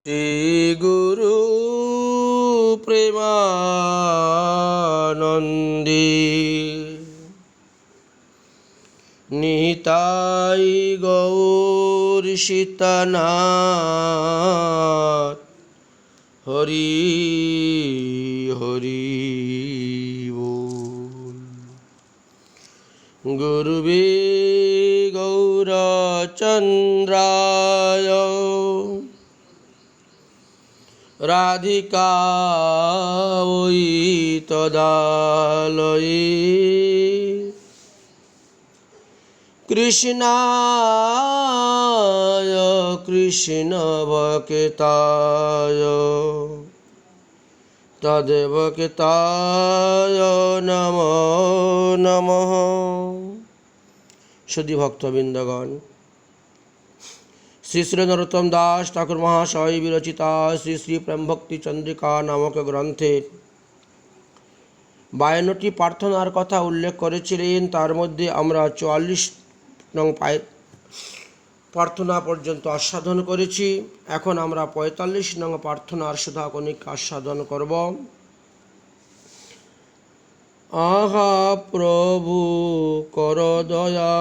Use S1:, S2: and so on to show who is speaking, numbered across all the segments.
S1: শ্রী গুরু প্রেমানন্দে নিতাই গৌর সীতানাথ হরি হরি বল। গুরুবে গৌরচন্দ্রায় রাধিকায় তদালয়ে কৃষ্ণায় কৃষ্ণ ভক্তায় তদ্ভক্তায় নমো নমঃ। সুধী ভক্তবৃন্দগণ, শ্রী শ্রী নরোত্তম দাস ঠাকুর মহাশয় বিরচিতা শ্রী শ্রী প্রেমভক্তি চন্দ্রিকা নামক গ্রন্থের 52টি প্রার্থনার কথা উল্লেখ করেছিলেন। তার মধ্যে আমরা 44 নং প্রার্থনা পর্যন্ত আস্বাদন করেছি। এখন আমরা 45 নং প্রার্থনার সুধা কণিকা আস্বাদন করব। আহা প্রভু কর দয়া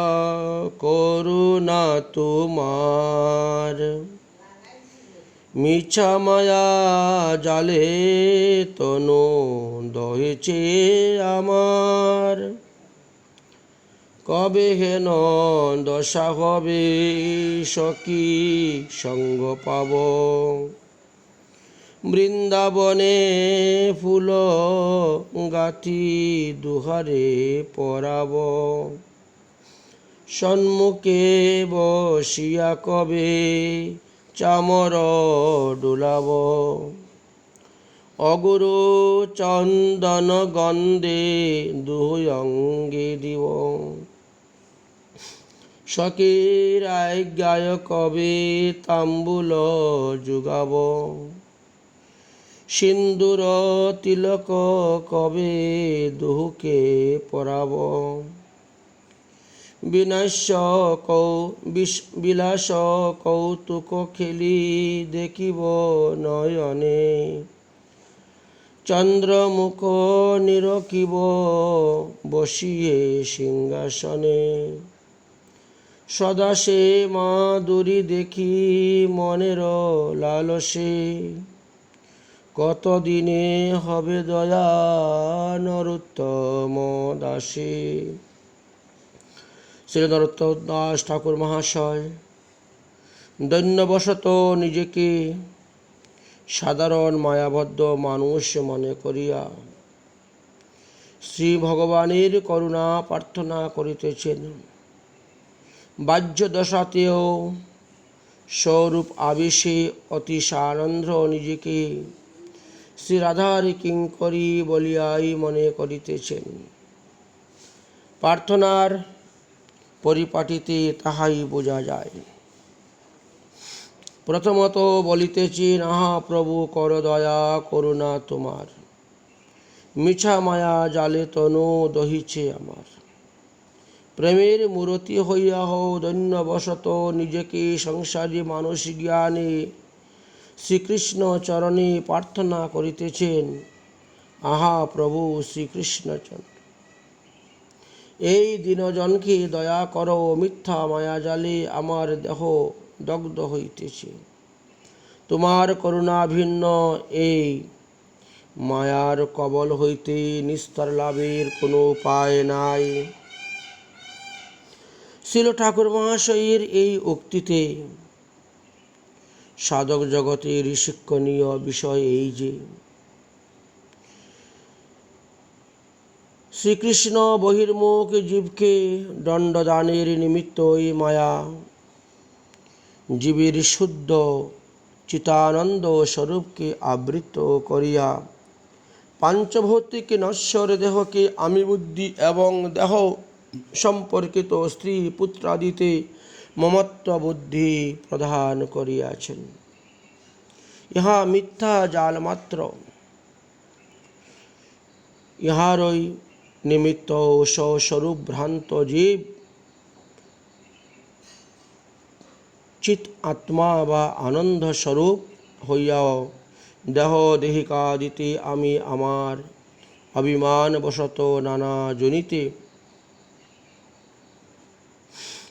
S1: করুণা তোমার, মিছা মায়া জালে তনু দহেছে আমার। কবে হেন দশা হবে সখী সঙ্গ পাব, বৃন্দাবনে ফুল গাথি দুহারে পরাব। সন্মুখে বসিয়া কবে চামর ডোলাব, অগুরু চন্দন গন্ধে দুই অঙ্গে দিব। সখীর আজ্ঞায় কবে তাম্বুল যুগাব, সিন্দুর তিলক কবে দুহুকে পরাব। বিলাস কৌতুক খেলি দেখিব নয়নে, চন্দ্রমুখ নিরখিব বসিয়ে সিংহাসনে। সদা সে মাধুরী দেখি মনের লালসে, কতদিনে হবে দয়া নরোত্তম দাসে। শ্রী নরোত্তম দাস ঠাকুর মহাশয় দৈন্যবশত নিজেকে সাধারণ মায়াবদ্ধ মানুষ মনে করিয়া শ্রী ভগবানের করুণা প্রার্থনা করিতেছেন। বাহ্য দশাতেও স্বরূপ আবেশে অতি সানন্দ নিজেকে শ্রী রাধার কিঙ্করী বলিয়াই মনে করিতেছেন। প্রার্থনার পরিপাটিতে তাহাই বোঝা যায়। প্রথমত বলিতেছেন, আহা প্রভু কর দয়া করুণা তোমার, মিছা মায়া জালে তনু দহিছে আমার। প্রেমের মূরতি হইয়া হও দৈন্যবশত নিজেকে সংসারী মানুষ জ্ঞানে শ্রীকৃষ্ণ চরণে প্রার্থনা করিতেছেন। আহা প্রভু শ্রীকৃষ্ণচন্দ্র, এই দিনজনকে দয়া করো, মিথ্যা মায়া জালে আমার দেহ দগ্ধ হইতেছে। তোমার করুণা ভিন্ন এই মায়ার কবল হইতে নিস্তার লাভের কোনো উপায় নাই। শিল ঠাকুর মহাশয়ের এই উক্তিতে সাধক জগতের শিক্ষণীয় বিষয় এই যে, শ্রীকৃষ্ণ বহির্মুখ জীবকে দণ্ডদানের নিমিত্ত এই মায়া জীবের শুদ্ধ চিতানন্দ স্বরূপকে আবৃত করিয়া পাঞ্চভৌতিক নশ্বর দেহকে আমি বুদ্ধি এবং দেহ সম্পর্কিত স্ত্রী পুত্রাদিতে মমত্ব বুদ্ধি প্রদান করিয়াছেন। ইহা মিথ্যা জাল মাত্র। ইহারই নিমিত্ত স্বস্বরূপ ভ্রান্ত জীব চিৎ আত্মা বা আনন্দ স্বরূপ হইয়াও দেহ দেহিকাদিতে আমি আমার অভিমান বশত নানা জনিতে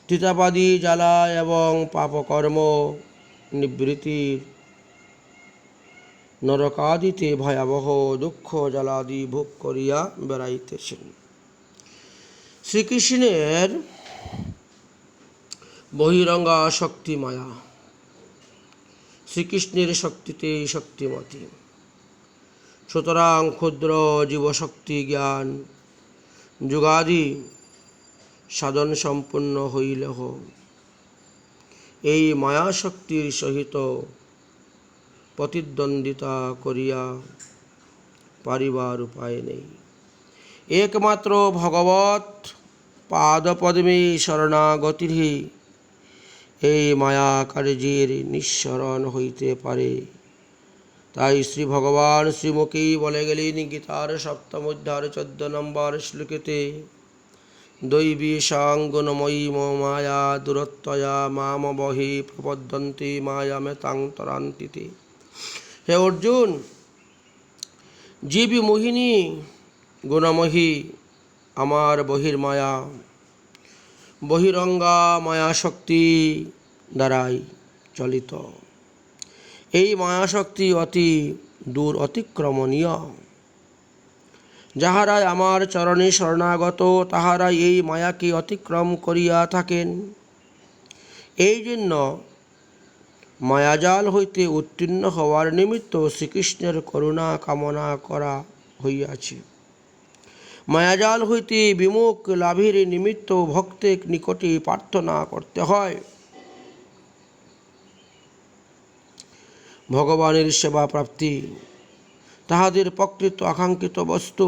S1: তিতাপাদি জ্বালা এবং পাপকর্ম নিবৃত্তির নরকাদিতে ভয়াবহ দুঃখ জ্বালাদি ভোগ করিয়া বেড়াইতেছেন। শ্রীকৃষ্ণের বহিরঙ্গা শক্তি মায়া, শ্রীকৃষ্ণের শক্তিতে শক্তিমতী। সুতরাং ক্ষুদ্র জীবশক্তি জ্ঞান যুগাদি সাধন সম্পন্ন হইলেহ এই মায়াশক্তির সহিত প্রতিদ্বন্দ্বিতা করিয়া পারিবার উপায় নেই। একমাত্র ভগবৎ পাদপদ্মে শরণাগতিরই এই মায়া কার্যের নিঃসরণ হইতে পারে। তাই শ্রী ভগবান শ্রীমুখেই বলে গেলেন গীতার সপ্তম অধ্যায়ের 14 নম্বর শ্লোকেতে, দৈবী সাঙ্গুণময়ী মায়া দূরত্বয়া মাম বহি প্রপদ্যন্তে মায়ামেতাং তরান্তিতে। হে অর্জুন, জীবী মোহিনী গুণময়ী আমার বহির্মায়া বহিরঙ্গা মায়াশক্তি দ্বারাই চলিত। এই মায়াশক্তি অতি দূর অতিক্রমণীয়। যাহারাই আমার চরণে শরণাগত তাহারাই এই মায়াকে অতিক্রম করিয়া থাকেন। এই জন্য মায়াজাল হইতে উত্তীর্ণ হওয়ার নিমিত্ত শ্রীকৃষ্ণের করুণা কামনা করা হইয়াছে। মায়াজাল হইতে বিমুখ লাভের নিমিত্ত ভক্তের নিকটে প্রার্থনা করতে হয়। ভগবানের সেবা প্রাপ্তি তাহাদের প্রকৃত আকাঙ্ক্ষিত বস্তু,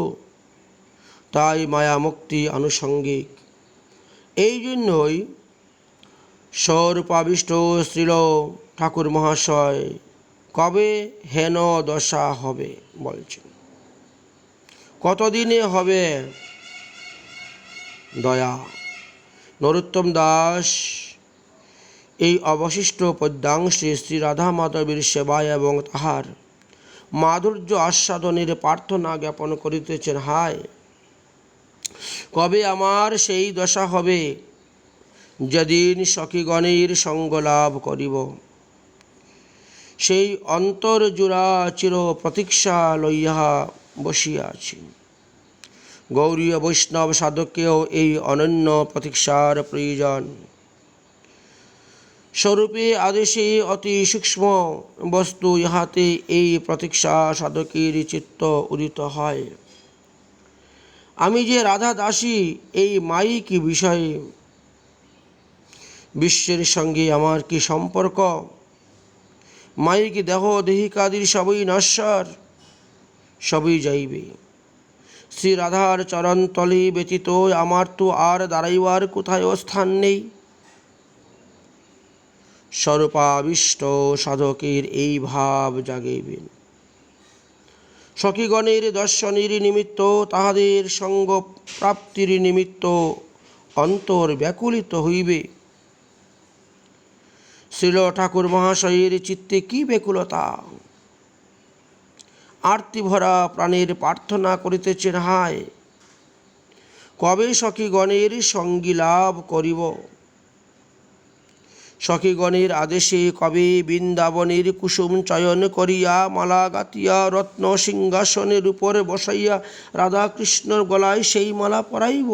S1: তাই মায়া মুক্তি আনুষঙ্গিক। এই জন্যই স্বরূপাবিষ্ট শ্রীল ঠাকুর মহাশয় কবে হেন দশা হবে বলছেন। কতদিনে হবে দয়া? নরোত্তম দাস এই অবশিষ্ট পদ্যাংশে শ্রী রাধা মাধবের সেবা এবং তাহার মাধুর্য আস্বাদনের প্রার্থনা জ্ঞাপন করিতেছেন। হায়, কবে আমার সেই দশা হবে যেদিন সখীগণের সঙ্গ লাভ করিব। সেই অন্তর্জুড়া চির প্রতীক্ষা লইয়া বসিয়াছি। গৌরীয় বৈষ্ণব সাধকেও এই অনন্য প্রতীক্ষার প্রয়োজন। স্বরূপে আদেশে অতি সূক্ষ্ম বস্তু, ইহাতে এই প্রতীক্ষা সাধকের চিত্ত উদিত হয়। আমি যে রাধা দাসী, এই মায়িক বিষয়ে বিশ্বের সঙ্গে আমার কি সম্পর্ক? মায়িক দেহ দেহিকাদির সবই নশ্বর, সবই যাইবে। শ্রী রাধার চরণতলে ব্যতীত আমার তো আর দাঁড়াইবার কোথায় স্থান নেই। স্বরূপাবিষ্ট সাধকের এই ভাব জাগিবেন। সখীগণের দর্শনের নিমিত্ত, তাহাদের সঙ্গ প্রাপ্তির নিমিত্ত অন্তর ব্যাকুলিত হইবে। শ্রীল ঠাকুর মহাশয়ের চিত্তে কি ব্যাকুলতা! আর্তিভরা প্রাণের প্রার্থনা করিতেছেন, হায়, কবে সখীগণের সঙ্গী লাভ করিব? সখীগণের আদেশে কবে বৃন্দাবনের কুসুম চয়ন করিয়া মালা গাতিয়া রত্ন সিংহাসনের উপরে বসাইয়া রাধাকৃষ্ণর গলায় সেই মালা পরাইব?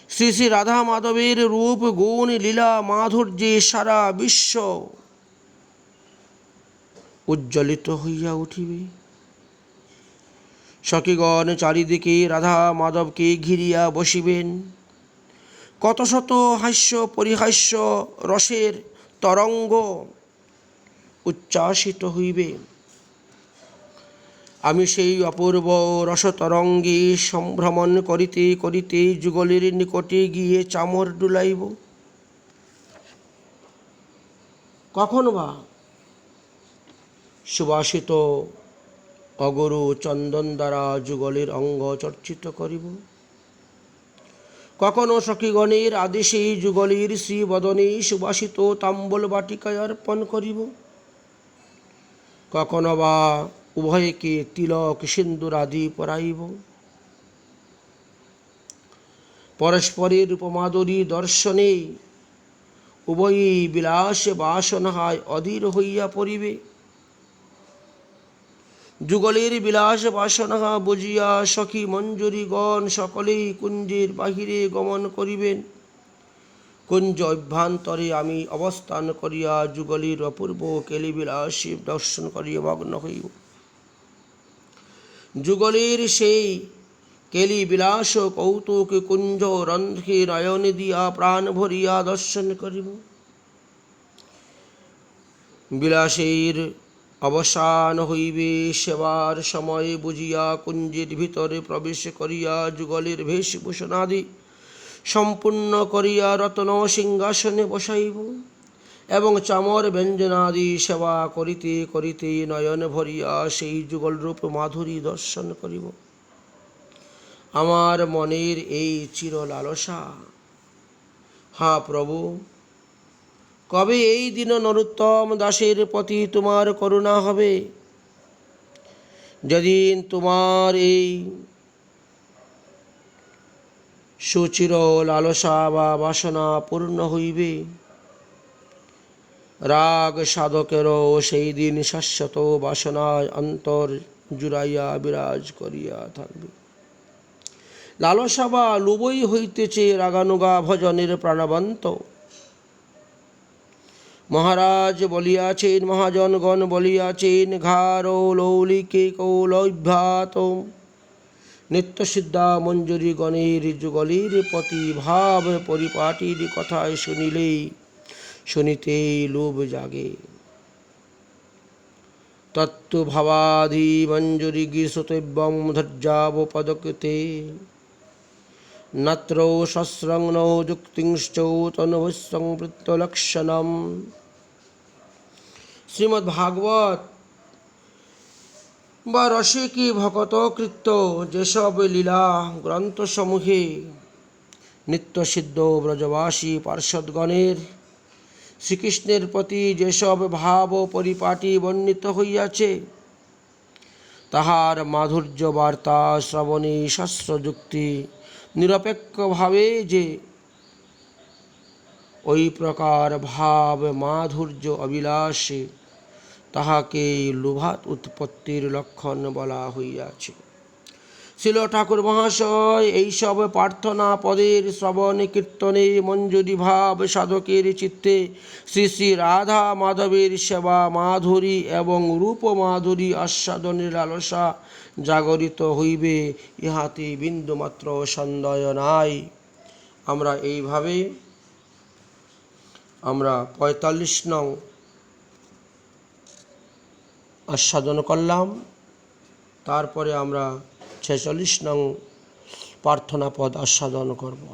S1: শ্রী শ্রী রাধা মাধবের রূপ গুণ লীলা মাধুর্যে সারা বিশ্ব উজ্জ্বলিত হইয়া উঠিবে। সখীগণ চারিদিকে রাধা মাধবকে ঘিরিয়া বসিবেন। কত শত হাস্য পরিহাস্য রসের তরঙ্গ উচ্ছ্বাসিত হইবে। আমি সেই অপূর্ব রসতরঙ্গে সম্ভ্রমণ করিতে করিতে যুগলের নিকটে গিয়ে চামর ডুলাইব। কখন বা সুবাসিত অগরু চন্দন দ্বারা যুগলের অঙ্গ চর্চিত করিব। কখনো সখীগণের আদেশে যুগলের শ্রীবদনে সুবাসিত তাম্বল বাটিকায় অর্পণ করিব, কখনো বা উভয়কে তিলক সিন্দুর আদি পরাইব। পরস্পরের উপমাদরী দর্শনে উভয়ই বিলাসে বাসনায় অধীর হইয়া পড়িবে। যুগলের বিলাস বাসনা বুঝিয়া সখী মঞ্জুরিগণ সকলেই কুঞ্জের বাহিরে গমন করিবেন। কুঞ্জ অভ্যন্তরে আমি অবস্থান করিয়া যুগলের অপূর্ব কেলিবিলাসী দর্শন করিয়া মগ্ন হইব। যুগলের সেই কেলিবিলাস কৌতুক কুঞ্জ রন্ধ্রে নয়ন দিয়া প্রাণ ভরিয়া দর্শন করিব। বিলাসের অবসান হইবে, সেবার সময় বুঝিয়া কুঞ্জের ভিতরে প্রবেশ করিয়া যুগলের বেশভূষণাদি সম্পূর্ণ করিয়া রত্ন সিংহাসনে বসাইব এবং চামর ব্যঞ্জনাদি সেবা করিতে করিতে নয়ন ভরিয়া সেই যুগলরূপ মাধুরী দর্শন করিব। আমার মনের এই চির লালসা, হা প্রভু, কবে এই দিন নরোত্তম দাসের প্রতি তোমার করুণা হবে? যেদিন তোমার এই সুচির লালসা বা বাসনা পূর্ণ হইবে, রাগ সাধকেরও সেই দিন শাশ্বত বাসনায় অন্তর জুড়াইয়া বিরাজ করিয়া থাকবে। লালসা বা লোভই হইতেছে রাগানুগা ভজনের প্রাণবন্ত। মহারাজ বলিয়াছেন, মহাজনগণ বলিয়াছেন, ঘার লৌলিকে কৌলভ্যাত নিত্যসিদ্ধা মঞ্জুরি গণের যুগলের প্রতি ভাব পরিপাটির কথায় শুনিতেই লোভ জাগে। তত্ত্ব ভাবাধি মঞ্জুরি গীর্ষতব্যম ধৈর্যাবপদকতে নত্র শস্রং নৌ যুক্তিংশ্চ তনুভসংবৃত্তলক্ষণম। শ্রীমদ্ ভাগবত বা রসিকী ভকতকৃত্য যেসব লীলা গ্রন্থসমূহে নিত্যসিদ্ধ ব্রজবাসী পার্ষদগণের শ্রীকৃষ্ণের প্রতি যেসব ভাব পরিপাটি বর্ণিত হইয়াছে, তাহার মাধুর্য বার্তা শ্রবণে শাস্ত্রযুক্তি নিরপেক্ষভাবে যে ওই প্রকার ভাব মাধুর্য অবিলাসে, তাহাকে লোভাত উৎপত্তির লক্ষণ বলা হইয়াছে। শিল ঠাকুর মহাশয় এইসব প্রার্থনা পদের শ্রবণ কীর্তনে মঞ্জুরি ভাব সাধকের চিত্তে শ্রী শ্রী রাধা মাধবের সেবা মাধুরী এবং রূপ মাধুরী আস্বাদনের লালসা জাগরিত হইবে, ইহাতে বিন্দুমাত্র সন্দেহ নাই। আমরা এইভাবে ৪৫ নং আস্বাদন করলাম। তারপরে আমরা ৪৬ নং প্রার্থনা পদ আস্বাদন করব।